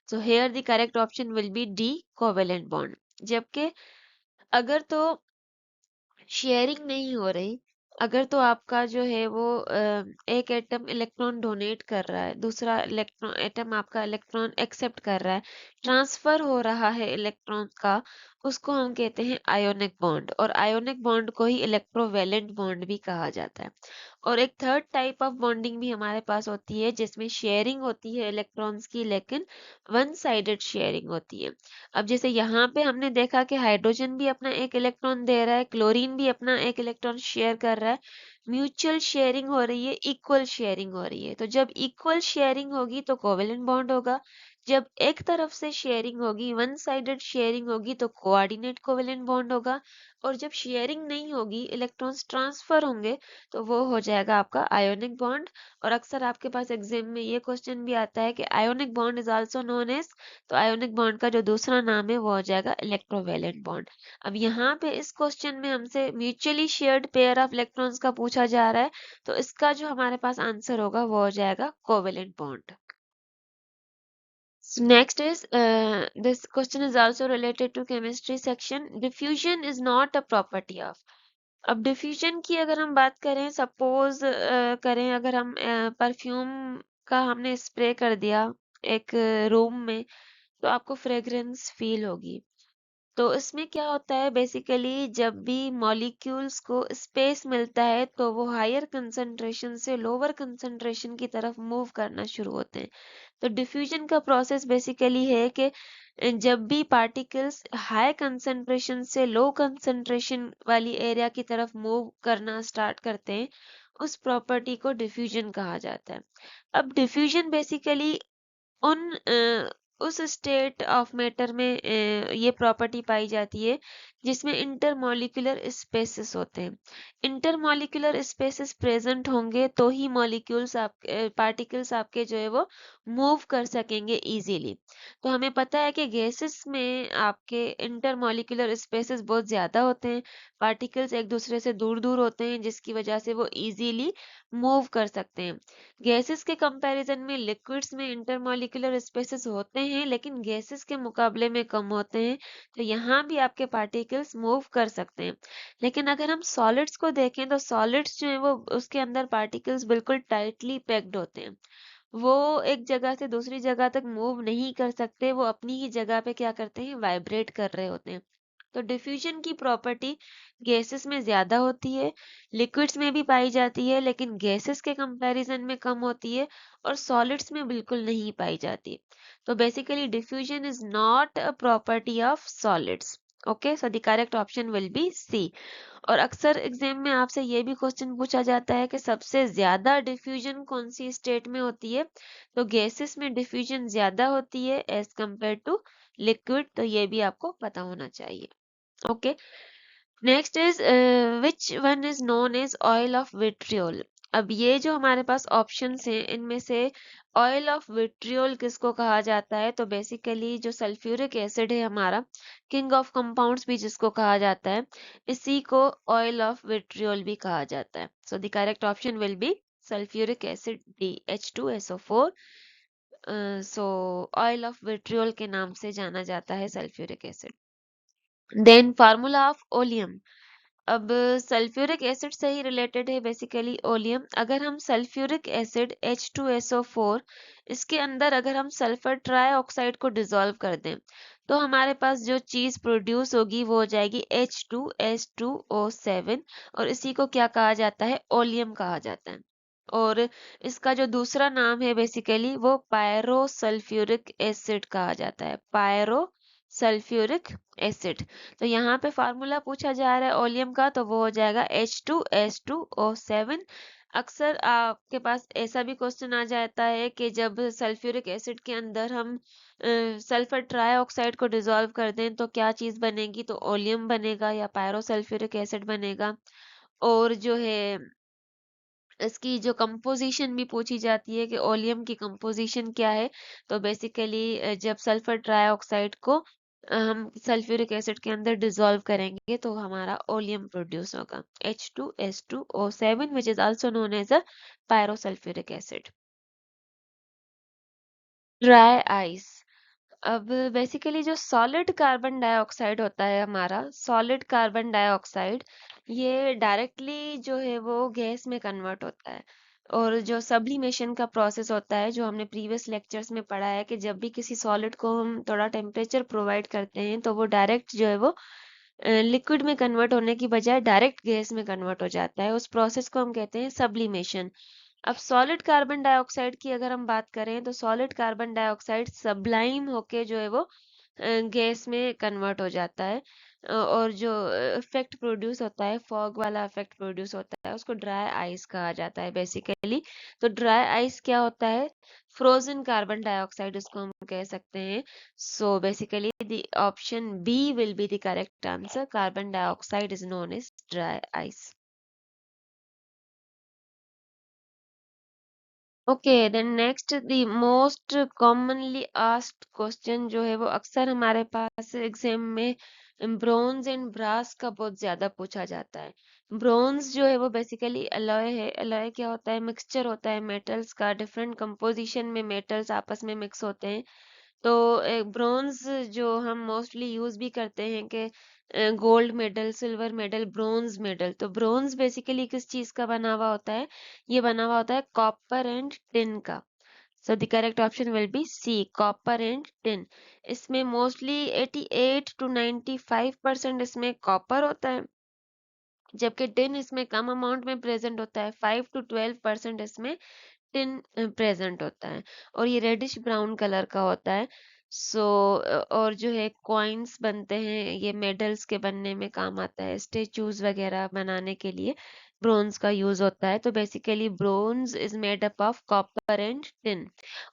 सो here the correct option will B D, covalent bond. जबकि अगर तो शेयरिंग नहीं हो रही, अगर तो आपका जो है वो एक एटम इलेक्ट्रॉन डोनेट कर रहा है, दूसरा इलेक्ट्रॉन एटम आपका इलेक्ट्रॉन एक्सेप्ट कर रहा है, ट्रांसफर हो रहा है इलेक्ट्रॉन का, उसको हम कहते हैं आयोनिक बॉन्ड। और आयोनिक बॉन्ड को ही इलेक्ट्रोवैलेंट बॉन्ड भी कहा जाता है। और एक थर्ड टाइप ऑफ बॉन्डिंग भी हमारे पास होती है जिसमें शेयरिंग होती है इलेक्ट्रॉन्स की, लेकिन वन साइडेड शेयरिंग होती है। अब जैसे यहाँ पे हमने देखा कि हाइड्रोजन भी अपना एक इलेक्ट्रॉन दे रहा है, क्लोरीन भी अपना एक इलेक्ट्रॉन शेयर कर रहा है, म्यूचुअल शेयरिंग हो रही है, इक्वल शेयरिंग हो रही है। तो जब इक्वल शेयरिंग होगी तो कोवेलेंट बॉन्ड होगा, जब एक तरफ से शेयरिंग होगी, वन साइडेड शेयरिंग होगी, तो कोऑर्डिनेट कोवेलेंट बॉन्ड होगा। और जब शेयरिंग नहीं होगी, इलेक्ट्रॉन्स ट्रांसफर होंगे, तो वो हो जाएगा आपका आयोनिक बॉन्ड। और अक्सर आपके पास एग्जाम में ये क्वेश्चन भी आता है कि ionic bond is also known as, तो आयोनिक बॉन्ड का जो दूसरा नाम है वो हो जाएगा इलेक्ट्रोवैलेंट बॉन्ड। अब यहाँ पे इस क्वेश्चन में हमसे mutually shared pair of electrons का पूछा जा रहा है, तो इसका जो हमारे पास आंसर होगा वो हो जाएगा covalent bond. So next is this question is also related to chemistry section. Diffusion is not a property of। अब डिफ्यूजन की अगर हम बात करें, सपोज करें अगर हम परफ्यूम का हमने स्प्रे कर दिया एक रूम में, तो आपको फ्रेग्रेंस फील होगी। तो इसमें क्या होता है, बेसिकली जब भी मॉलिक्यूल्स को स्पेस मिलता है तो वो हायर कंसंट्रेशन से लोअर कंसंट्रेशन की तरफ मूव करना शुरू होते हैं। तो डिफ्यूजन का प्रोसेस बेसिकली है कि जब भी पार्टिकल्स हाई कंसंट्रेशन से लो कंसंट्रेशन वाली एरिया की तरफ मूव करना स्टार्ट करते हैं, उस प्रॉपर्टी को डिफ्यूजन कहा जाता है। अब डिफ्यूजन बेसिकली उन उस स्टेट ऑफ मैटर में ये प्रॉपर्टी पाई जाती है जिसमें इंटरमॉलिक्यूलर स्पेसेस होते हैं। इंटरमॉलिक्यूलर स्पेसेस प्रेजेंट होंगे तो ही मॉलिक्यूल्स पार्टिकल्स आपके जो है वो मूव कर सकेंगे इजीली। तो हमें पता है कि गैसेस में आपके इंटरमॉलिक्यूलर स्पेसेस बहुत ज्यादा होते हैं, पार्टिकल्स एक दूसरे से दूर दूर होते हैं जिसकी वजह से वो इजीली मूव कर सकते हैं। गैसेस के कंपैरिजन में लिक्विड्स में इंटरमॉलिक्यूलर स्पेसेस होते हैं लेकिन गैसेस के मुकाबले में कम होते हैं, तो यहाँ भी आपके पार्टिकल्स मूव कर सकते हैं। लेकिन अगर हम सॉलिड्स को देखें तो सॉलिड्स जो है वो उसके अंदर पार्टिकल्स बिल्कुल टाइटली पैक्ड होते हैं, वो एक जगह से दूसरी जगह तक मूव नहीं कर सकते, वो अपनी ही जगह पे क्या करते हैं, वाइब्रेट कर रहे होते हैं। तो डिफ्यूजन की प्रॉपर्टी गैसेस में ज्यादा होती है, लिक्विड्स में भी पाई जाती है लेकिन गैसेस के कंपैरिजन में कम होती है, और सॉलिड्स में बिल्कुल नहीं पाई जाती। तो basically diffusion is not a property of solids. Okay, so the correct option will be C. और अक्सर एग्जाम में आपसे ये भी क्वेश्चन पूछा जाता है कि सबसे ज्यादा डिफ्यूजन कौन सी स्टेट में होती है, तो गैसेस में डिफ्यूजन ज्यादा होती है एज कंपेयर टू लिक्विड, तो ये भी आपको पता होना चाहिए। Okay, next is which one is known as oil of vitriol। अब ये जो हमारे पास ऑप्शंस हैं इनमें से ऑयल ऑफ विट्रियोल किसको कहा जाता है, तो बेसिकली जो सल्फ्यूरिक एसिड है हमारा, किंग ऑफ कंपाउंड्स भी जिसको कहा जाता है, इसी को ऑयल ऑफ विट्रियोल भी कहा जाता है। So the correct option will be sulphuric acid D H2SO4। So oil of vitriol के नाम से जाना जाता है sulphuric acid. Then formula of oleum. अब सल्फ्यूरिक एसिड से ही रिलेटेड है बेसिकली ओलियम। अगर हम सल्फ्यूरिक एसिड H2SO4 इसके अंदर अगर हम सल्फर ट्राईऑक्साइड को डिसॉल्व कर दें तो हमारे पास जो चीज प्रोड्यूस होगी वो हो जाएगी H2S2O7 और इसी को क्या कहा जाता है, ओलियम कहा जाता है। और इसका जो दूसरा नाम है बेसिकली वो पायरो सल्फ्यूरिक एसिड कहा जाता है, पायरो सल्फ्यूरिक एसिड। तो यहाँ पे फार्मूला पूछा जा रहा है ओलियम का, तो वो हो जाएगा H2S2O7। अक्सर आपके पास ऐसा भी क्वेश्चन आ जाता है कि जब सल्फ्यूरिक एसिड के अंदर हम सल्फर ट्राईऑक्साइड को डिसॉल्व कर दें तो क्या चीज बनेगी, तो ओलियम बनेगा या पायरो सल्फ्यूरिक एसिड बनेगा। और जो है इसकी जो कंपोजिशन भी पूछी जाती है कि ओलियम की कंपोजिशन क्या है, तो बेसिकली जब सल्फर ट्राईऑक्साइड को हम सल्फ्यूरिक एसिड के अंदर डिसॉल्व करेंगे तो हमारा ओलियम प्रोड्यूस होगा H2S2O7 which is also known as a pyrosulphuric acid. Dry ice. अब बेसिकली जो सॉलिड कार्बन डाइऑक्साइड होता है हमारा, सॉलिड कार्बन डाइऑक्साइड ये डायरेक्टली जो है वो गैस में कन्वर्ट होता है। और जो सब्लिमेशन का प्रोसेस होता है जो हमने प्रीवियस लेक्चर्स में पढ़ा है कि जब भी किसी सॉलिड को हम थोड़ा टेम्परेचर प्रोवाइड करते हैं तो वो डायरेक्ट जो है वो लिक्विड में कन्वर्ट होने की बजाय डायरेक्ट गैस में कन्वर्ट हो जाता है। उस प्रोसेस को हम कहते हैं सब्लिमेशन। अब सॉलिड कार्बन डाइऑक्साइड की अगर हम बात करें तो सॉलिड कार्बन डाइऑक्साइड सबलाइम होके जो है वो गैस में कन्वर्ट हो जाता है। और जो इफेक्ट प्रोड्यूस होता है, फॉग वाला इफेक्ट प्रोड्यूस होता है, उसको ड्राई आइस कहा जाता है बेसिकली। तो ड्राई आइस क्या होता है, फ्रोजन कार्बन डाइऑक्साइड उसको हम कह सकते हैं। So basically the option B will be the correct answer, carbon dioxide is known as dry ice. Okay then next the most commonly asked question जो है वो अक्सर हमारे पास एग्जाम में ब्रोंज एंड ब्रास का बहुत ज्यादा पूछा जाता है। ब्रोंज जो है वो बेसिकली अलॉय है। अलॉय क्या होता है, मिक्सचर होता है मेटल्स का, डिफरेंट कंपोजिशन में मेटल्स आपस में मिक्स होते हैं। तो ब्रोंज जो हम मोस्टली यूज भी करते हैं कि gold medal, silver medal, bronze medal. तो ब्रोंज बेसिकली किस चीज का बना हुआ होता है, ये बना हुआ होता है कॉपर एंड टिन का। So the correct option will be C, copper and tin. इसमें मोस्टली 88 to 95% इसमें कॉपर होता है, जबकि टिन इसमें कम अमाउंट में प्रेजेंट होता है, 5 to 12% इसमें टिन प्रेजेंट होता है। और ये रेडिश ब्राउन कलर का होता है। सो और जो है कॉइन्स बनते हैं, ये मेडल्स के बनने में काम आता है, स्टेचूज वगैरह बनाने के लिए ब्रोंज का यूज होता है। तो basically bronze is made up of copper and tin.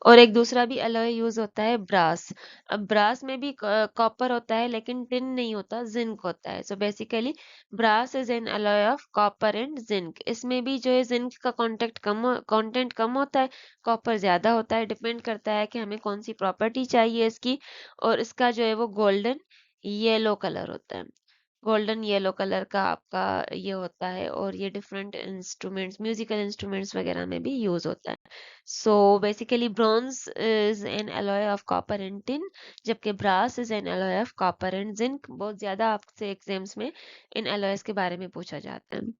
और एक दूसरा भी अलॉय यूज होता है ब्रास। अब ब्रास में भी कॉपर होता है लेकिन टिन नहीं होता, जिंक होता है। So basically brass is an alloy of copper and zinc. इसमें भी जो है जिंक का कंटेंट कम होता है, कॉपर ज्यादा होता है। डिपेंड करता है कि हमें कौन सी प्रॉपर्टी चाहिए इसकी। और इसका जो है वो गोल्डन येलो कलर होता है, गोल्डन येलो कलर का आपका ये होता है। और ये डिफरेंट इंस्ट्रूमेंट्स, म्यूजिकल इंस्ट्रूमेंट्स वगैरह में भी यूज होता है। So basically bronze is an alloy of copper and tin, जबकि brass is an alloy of copper and zinc. बहुत ज्यादा आपसे एग्जाम्स में इन अलॉयज के बारे में पूछा जाता है।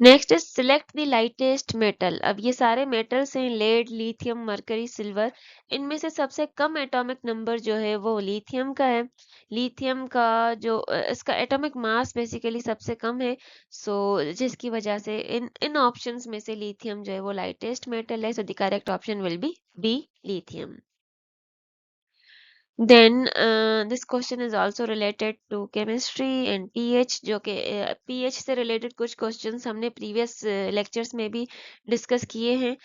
Next is select the lightest metal. अब ये सारे मेटल्स हैं, लेड, लिथियम, मरकरी, सिल्वर। इनमें से सबसे कम एटॉमिक नंबर जो है वो लिथियम का है। लिथियम का जो इसका एटॉमिक मास बेसिकली सबसे कम है। सो जिसकी वजह से इन इन ऑप्शंस में से लिथियम जो है वो लाइटेस्ट मेटल है। So the correct option will be B, lithium. Then this question is also related to chemistry and pH, जो कि pH से related कुछ questions हमने previous lectures में भी discuss किए हैं।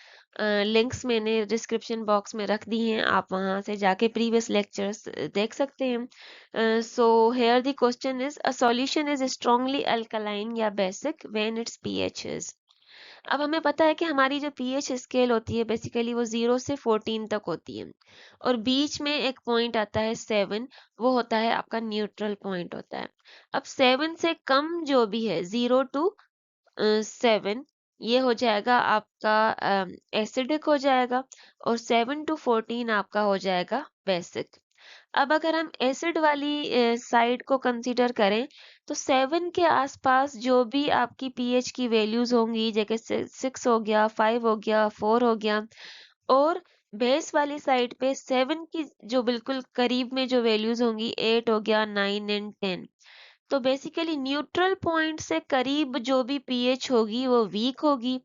links मैंने description box में रख दी हैं, आप वहाँ से जाके previous lectures देख सकते हैं। So here the question is, a solution is strongly alkaline या basic when its pH is। अब हमें पता है कि हमारी जो पीएच स्केल होती है बेसिकली वो 0 से 14 तक होती है और बीच में एक पॉइंट आता है 7, वो होता है आपका न्यूट्रल पॉइंट होता है। अब 7 से कम जो भी है 0 टू 7 ये हो जाएगा आपका एसिडिक हो जाएगा और 7 टू 14 आपका हो जाएगा बेसिक। अब अगर हम एसिड वाली साइड को कंसीडर करें तो 7 के आसपास जो भी आपकी पीएच की वैल्यूज होंगी जैसे 6 हो गया, 5 हो गया, 4 हो गया और बेस वाली साइड पे 7 की जो बिल्कुल करीब में जो वैल्यूज होंगी 8 हो गया, 9 एंड 10। तो बेसिकली न्यूट्रल पॉइंट से करीब जो भी पीएच होगी वो वीक होगी।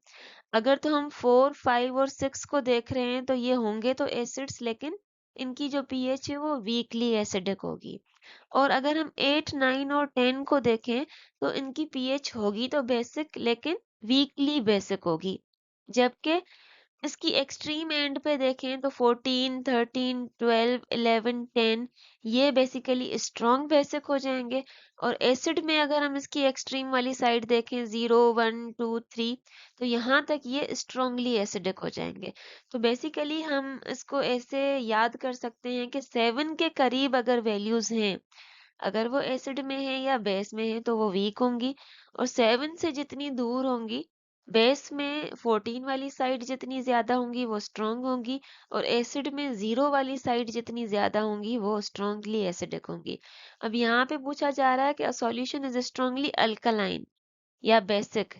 अगर तो हम 4, 5 और 6 को देख रहे हैं तो ये होंगे तो एसिड्स, लेकिन इनकी जो पीएच है वो वीकली एसिडिक होगी। और अगर हम 8, 9 और 10 को देखें तो इनकी पीएच होगी तो बेसिक लेकिन वीकली बेसिक होगी। जबकि इसकी एक्सट्रीम एंड पे देखें तो 14, 13, 12, 11, 10 ये बेसिकली स्ट्रॉन्ग बेसिक हो जाएंगे। और एसिड में अगर हम इसकी एक्सट्रीम वाली साइड देखें 0, 1, 2, 3 तो यहाँ तक ये स्ट्रॉन्गली एसिडिक हो जाएंगे। तो बेसिकली हम इसको ऐसे याद कर सकते हैं कि 7 के करीब अगर वैल्यूज हैं, अगर वो एसिड में है या बेस में है तो वो वीक होंगी और 7 से जितनी दूर होंगी बेस में 14 वाली साइड जितनी ज्यादा होंगी वो स्ट्रॉन्ग होंगी और एसिड में 0 वाली साइड जितनी ज्यादा होंगी वो स्ट्रॉन्गली एसिडिक होंगी। अब यहाँ पे पूछा जा रहा है कि a solution is strongly alkaline या बेसिक।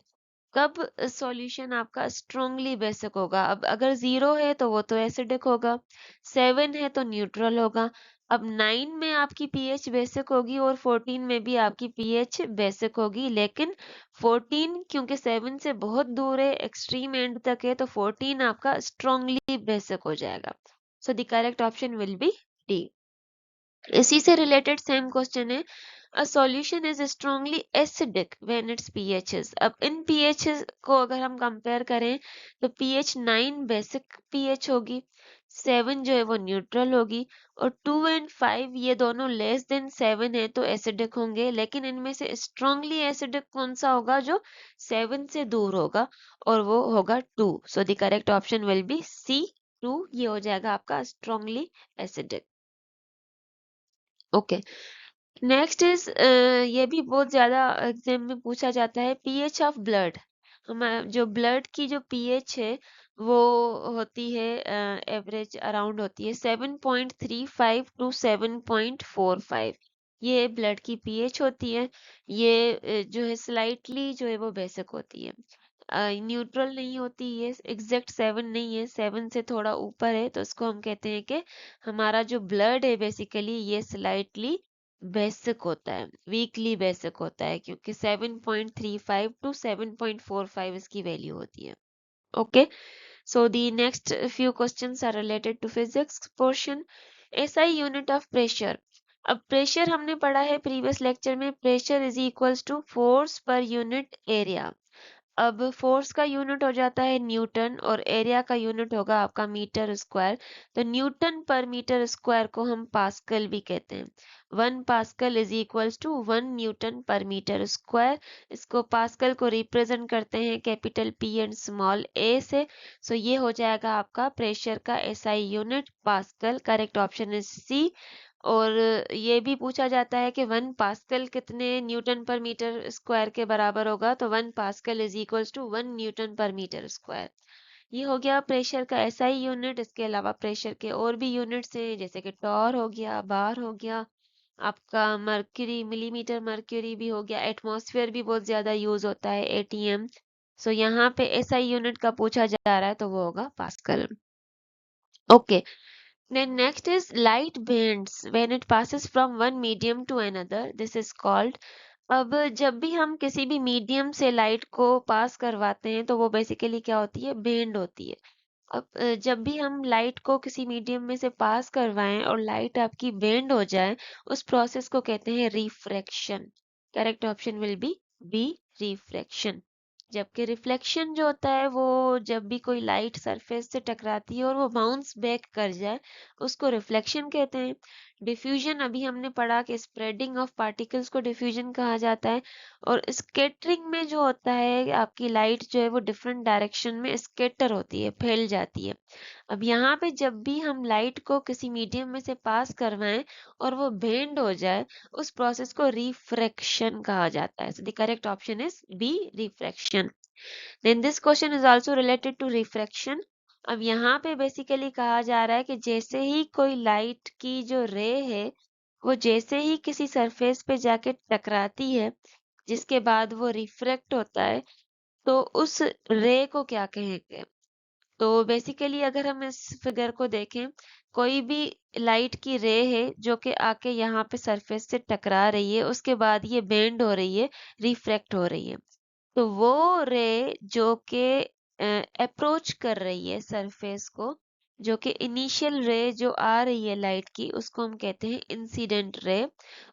कब सॉल्यूशन आपका स्ट्रॉन्गली बेसिक होगा? अब अगर 0 है तो वो तो एसिडिक होगा, 7 है तो न्यूट्रल होगा। अब 9 में आपकी पीएच बेसिक होगी और 14 में भी आपकी पीएच बेसिक होगी, लेकिन 14 क्योंकि 7 से बहुत दूर है, एक्सट्रीम एंड तक है, तो 14 आपका स्ट्रॉन्गली बेसिक हो जाएगा। सो the correct option will B D. इसी से रिलेटेड सेम क्वेश्चन है, a solution is strongly acidic when it's PHS. अब इन पीएचएस को अगर हम कंपेयर करें तो पीएच 9 बेसिक पीएच होगी, 7 जो है वो न्यूट्रल होगी और 2 एंड 5 ये दोनों लेस देन 7 है तो एसिडिक होंगे, लेकिन इनमें से स्ट्रॉन्गली एसिडिक कौन सा होगा? जो 7 से दूर होगा और वो होगा 2। So the correct option will be C 2, ये हो जाएगा आपका strongly acidic. Okay, next is ये भी बहुत ज्यादा एग्जाम में पूछा जाता है, पीएच ऑफ ब्लड। हमारा जो ब्लड की जो पीएच है वो होती है एवरेज अराउंड होती है 7.35 टू 7.45। ये ब्लड की पीएच होती है। ये जो है स्लाइटली जो है वो बेसिक होती है, न्यूट्रल नहीं होती। ये एग्जैक्ट 7 नहीं है, 7 से थोड़ा ऊपर है, तो इसको हम कहते हैं कि हमारा जो ब्लड है बेसिकली ये स्लाइटली बेसिक होता है, वीकली बेसिक होता है, क्योंकि 7.35 टू 7.45 इसकी वैल्यू होती है। Okay, so the next few questions are related to physics portion. SI unit of pressure. अब प्रेशर हमने पढ़ा है प्रीवियस लेक्चर में, pressure is equals to force per unit area. अब फोर्स का यूनिट हो जाता है न्यूटन और एरिया का यूनिट होगा आपका मीटर स्क्वायर। तो न्यूटन पर मीटर स्क्वायर को हम पास्कल भी कहते हैं। 1 pascal is equals to 1 newton per metre square. इसको पास्कल को रिप्रेजेंट करते हैं capital P and small A से। सो ये हो जाएगा आपका प्रेशर का SI unit pascal. Correct option is C. और ये भी पूछा जाता है कि 1 पास्कल कितने न्यूटन पर मीटर स्क्वायर के बराबर होगा? तो 1 pascal is equals to 1 newton per metre square. ये हो गया प्रेशर का एसआई यूनिट। इसके अलावा प्रेशर के और भी यूनिट्स हैं, जैसे कि टॉर हो गया, बार हो गया, आपका मर्क्यूरी, मिलीमीटर मर्क्यूरी भी हो गया, एटमॉस्फेयर भी बहुत ज्यादा यूज होता है, एटीएम। सो यहाँ पे एसआई यूनिट का पूछा जा रहा है तो वो होगा pascal. Okay, then next is light bends when it passes from one medium to another. This is called। अब जब भी हम किसी भी मीडियम से लाइट को पास करवाते हैं तो वो बेसिकली क्या होती है? बेंड होती है। अब जब भी हम लाइट को किसी मीडियम में से पास करवाएं और लाइट आपकी बेंड हो जाए, उस प्रोसेस को कहते हैं refraction. Correct option will B refraction. जबकि रिफ्लेक्शन जो होता है वो जब भी कोई लाइट सरफेस से टकराती है और वो बाउंस बैक कर जाए, उसको रिफ्लेक्शन कहते हैं। डिफ्यूजन अभी हमने पढ़ा कि स्प्रेडिंग ऑफ पार्टिकल्स को डिफ्यूजन कहा जाता है। और स्कैटरिंग में जो होता है आपकी लाइट जो है वो डिफरेंट डायरेक्शन में स्कैटर होती है, फैल जाती है। अब यहाँ पे जब भी हम लाइट को किसी मीडियम में से पास करवाएं और वो बेंड हो जाए, उस प्रोसेस को रिफ्रैक्शन कहा जाता है। So the correct option is B, refraction. Then this question is also related to refraction. अब यहाँ पे बेसिकली कहा जा रहा है कि जैसे ही कोई लाइट की जो रे है वो जैसे ही किसी सरफेस पे जाके टकराती है, जिसके बाद वो रिफ्रैक्ट होता है, तो उस रे को क्या कहेंगे? तो बेसिकली अगर हम इस फिगर को देखें, कोई भी लाइट की रे है जो कि आके यहाँ पे सरफेस से टकरा रही है, उसके बाद ये बेंड हो रही है, रिफ्रैक्ट हो रही है। तो वो रे जो कि अप्रोच कर रही है सरफेस को, जो कि इनिशियल रे जो आ रही है लाइट की, उसको हम कहते हैं इंसिडेंट रे।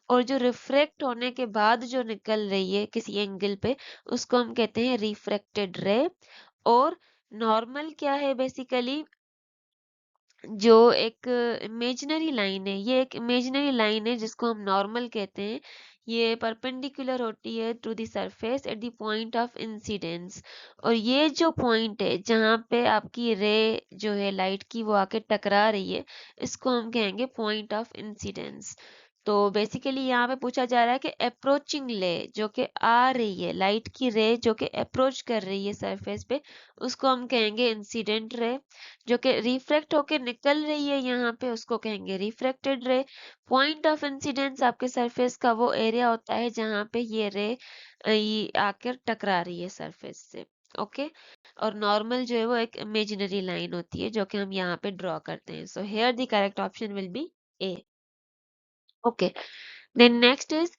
और जो रिफ्रैक्ट होने के बाद जो निकल रही है किसी एंगल पे, उसको हम कहते हैं रिफ्रैक्टेड रे। और नॉर्मल क्या है बेसिकली, जो एक इमेजिनरी लाइन है, ये एक इमेजिनरी लाइन है जिसको हम नॉर्मल कहते हैं। ये परपेंडिकुलर होती है to the surface at the point of incidence. और ये जो पॉइंट है जहाँ पे आपकी रे जो है लाइट की वो आके टकरा रही है, इसको हम कहेंगे पॉइंट ऑफ इंसिडेंस। तो बेसिकली यहाँ पे पूछा जा रहा है कि अप्रोचिंग रे जो कि आ रही है, लाइट की रे जो कि अप्रोच कर रही है सरफेस पे, उसको हम कहेंगे इंसिडेंट रे। जो कि रिफ्रैक्ट होके निकल रही है यहाँ पे, उसको कहेंगे रिफ्रैक्टेड रे। पॉइंट ऑफ इंसिडेंस आपके सरफेस का वो एरिया होता है जहाँ पे ये रे आकर टकरा रही है सरफेस से। ओके। और नॉर्मल जो है वो एक इमेजिनरी लाइन होती है जो कि हम यहाँ पे ड्रॉ करते हैं। सो here the correct option will be A. Okay, then next is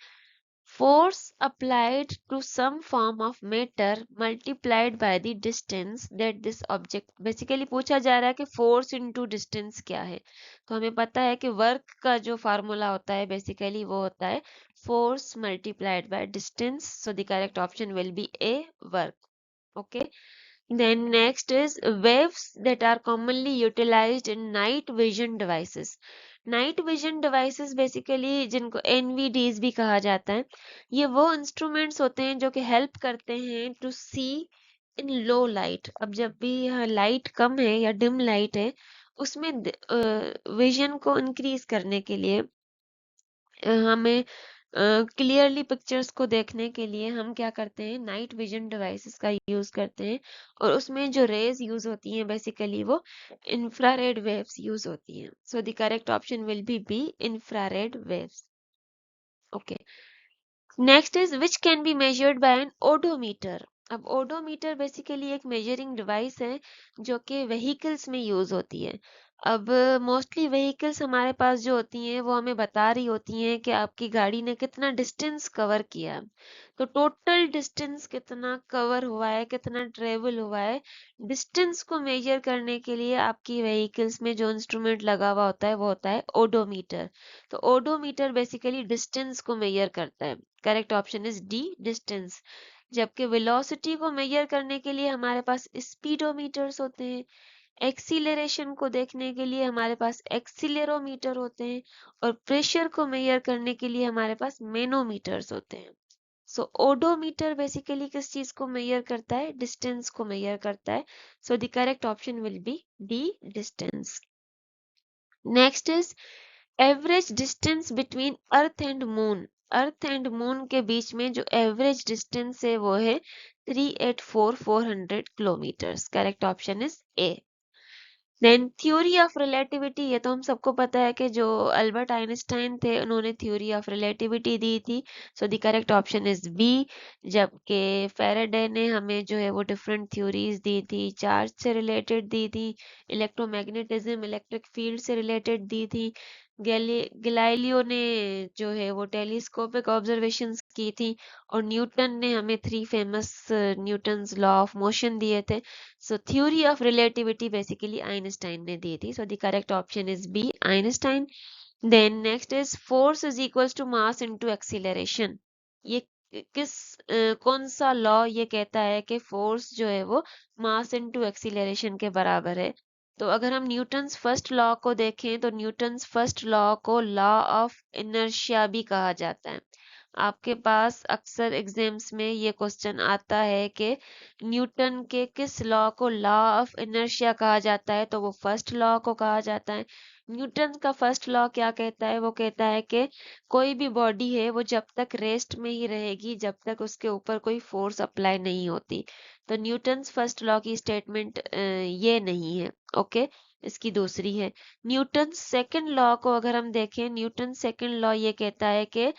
force applied to some form of matter multiplied by the distance that this object। Basically पूछा जा रहा है कि force into distance क्या है। तो हमें पता है कि वर्क का जो फार्मूला होता है बेसिकली वो होता है force multiplied by distance। So the correct option will be A, work. Okay. Then next is waves that are commonly utilized in night vision devices। Night vision devices basically जिनको एनवीडीज भी कहा जाता है, ये वो इंस्ट्रूमेंट्स होते हैं जो कि हेल्प करते हैं to C in low light. अब जब भी यहाँ लाइट कम है या डिम लाइट है, उसमें विजन को इंक्रीज करने के लिए हमें क्लियरली पिक्चर्स को देखने के लिए हम क्या करते हैं, नाइट विजन डिवाइसेस का यूज करते हैं। और उसमें जो रेज यूज होती हैं बेसिकली वो इंफ्रारेड वेव्स यूज होती हैं। So the correct option will be infrared waves. Okay, next is which can be measured by an odometer. अब ओडोमीटर बेसिकली एक मेजरिंग डिवाइस है जो कि व्हीकल्स में यूज होती है। अब मोस्टली व्हीकल्स हमारे पास जो होती हैं वो हमें बता रही होती हैं कि आपकी गाड़ी ने कितना डिस्टेंस कवर किया। तो टोटल डिस्टेंस कितना कवर हुआ है, कितना ट्रेवल हुआ है, डिस्टेंस को मेजर करने के लिए आपकी व्हीकल्स में जो इंस्ट्रूमेंट लगा हुआ होता है वो होता है ओडोमीटर। तो ओडोमीटर बेसिकली डिस्टेंस को मेजर करता है। Correct option is D, distance. जबकि वेलोसिटी को मेजर करने के लिए हमारे पास स्पीडोमीटर्स होते हैं। एक्सीलरेशन को देखने के लिए हमारे पास एक्सीलरोमीटर होते हैं। और प्रेशर को मेजर करने के लिए हमारे पास मैनोमीटर्स होते हैं। सो ओडोमीटर बेसिकली किस चीज को मेजर करता है, डिस्टेंस को मेजर करता है। So the correct option will B D, distance. Next is average distance between earth and moon. Earth and moon के बीच में जो एवरेज डिस्टेंस है वो है 384,400 kilometres. Correct option is A. Then theory of relativity, ये तो हम सबको पता है कि जो अल्बर्ट आइंस्टाइन थे उन्होंने थ्योरी ऑफ रिलेटिविटी दी थी। So the correct option is B. जबकि फेराडे ने हमें जो है वो डिफरेंट थ्योरीज दी थी, चार्ज से रिलेटेड दी थी, इलेक्ट्रोमैग्नेटिज्म इलेक्ट्रिक फील्ड से रिलेटेड दी थी। गैलीलियो ने जो है वो टेलीस्कोपिक ऑब्जर्वेशंस की थी। और न्यूटन ने हमें 3 famous Newton's law of motion दिए थे। सो theory of relativity basically Einstein ने दी थी। So the correct option is B, Einstein. Then next is force is equals to mass into acceleration. ये कौन सा लॉ ये कहता है कि फोर्स जो है वो मास इनटू एक्सीलरेशन के बराबर है। तो अगर हम न्यूटन्स फर्स्ट लॉ को देखें तो न्यूटन्स फर्स्ट लॉ को लॉ ऑफ इनर्शिया भी कहा जाता है। आपके पास अक्सर एग्जाम्स में ये क्वेश्चन आता है कि न्यूटन के किस लॉ को लॉ ऑफ इनर्शिया कहा जाता है, तो वो फर्स्ट लॉ को कहा जाता है। न्यूटन का फर्स्ट लॉ क्या कहता है? वो कहता है कि कोई भी बॉडी है वो जब तक रेस्ट में ही रहेगी जब तक उसके ऊपर कोई फोर्स अप्लाई नहीं होती। तो न्यूटन्स फर्स्ट लॉ की स्टेटमेंट ये नहीं है। ओके, इसकी दूसरी है। न्यूटन सेकंड लॉ को अगर हम देखें, न्यूटन सेकंड लॉ ये कहता है कि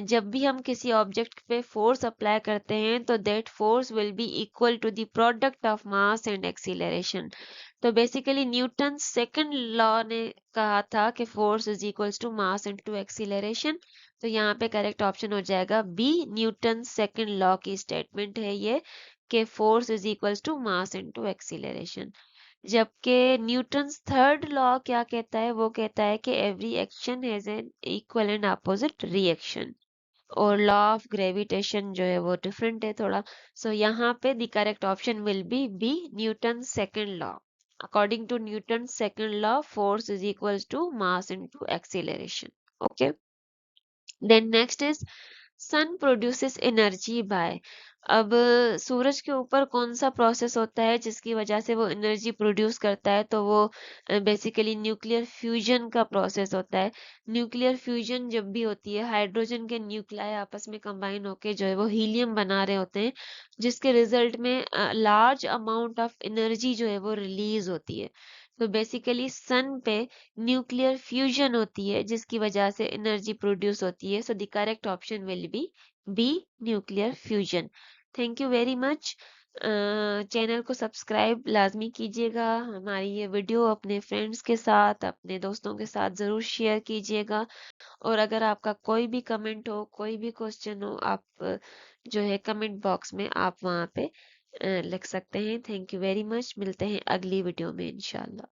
जब भी हम किसी ऑब्जेक्ट पे फोर्स अप्लाई करते हैं तो that force will be equal to the product of mass and acceleration. तो बेसिकली न्यूटन सेकंड लॉ ने कहा था कि force is equals to mass into acceleration. तो यहाँ पे करेक्ट ऑप्शन हो जाएगा बी। न्यूटन सेकंड लॉ की स्टेटमेंट है ये कि force is equals to mass into acceleration. जबकि न्यूटन्स थर्ड लॉ क्या कहता है? वो कहता है कि every action has N equal and opposite reaction. और लॉ ऑफ ग्रेविटेशन जो है वो डिफरेंट है थोड़ा। सो यहाँ पे the correct option will be Newton second law. According to Newton second law force is equals to mass into acceleration. Okay, then next is sun produces energy by. अब सूरज के ऊपर कौन सा प्रोसेस होता है जिसकी वजह से वो एनर्जी प्रोड्यूस करता है? तो वो बेसिकली न्यूक्लियर फ्यूजन का प्रोसेस होता है। न्यूक्लियर फ्यूजन जब भी होती है, हाइड्रोजन के न्यूक्लियाई आपस में कंबाइन होके जो है वो हीलियम बना रहे होते हैं, जिसके रिजल्ट में लार्ज अमाउंट ऑफ एनर्जी जो है वो रिलीज होती है। तो बेसिकली सन पे न्यूक्लियर फ्यूजन होती है जिसकी वजह से एनर्जी प्रोड्यूस होती है। So the correct option will B nuclear fusion. Thank you very much. Channel को सब्सक्राइब लाजमी कीजिएगा। हमारी ये वीडियो अपने फ्रेंड्स के साथ, अपने दोस्तों के साथ ज़रूर शेयर कीजिएगा। और अगर आपका कोई भी कमेंट हो, कोई भी क्वेश्चन हो, आप जो है कमेंट बॉक्स में आप वहाँ पे लिख सकते हैं। Thank you very much. मिलते हैं अगली वीडियो में इंशाल्लाह।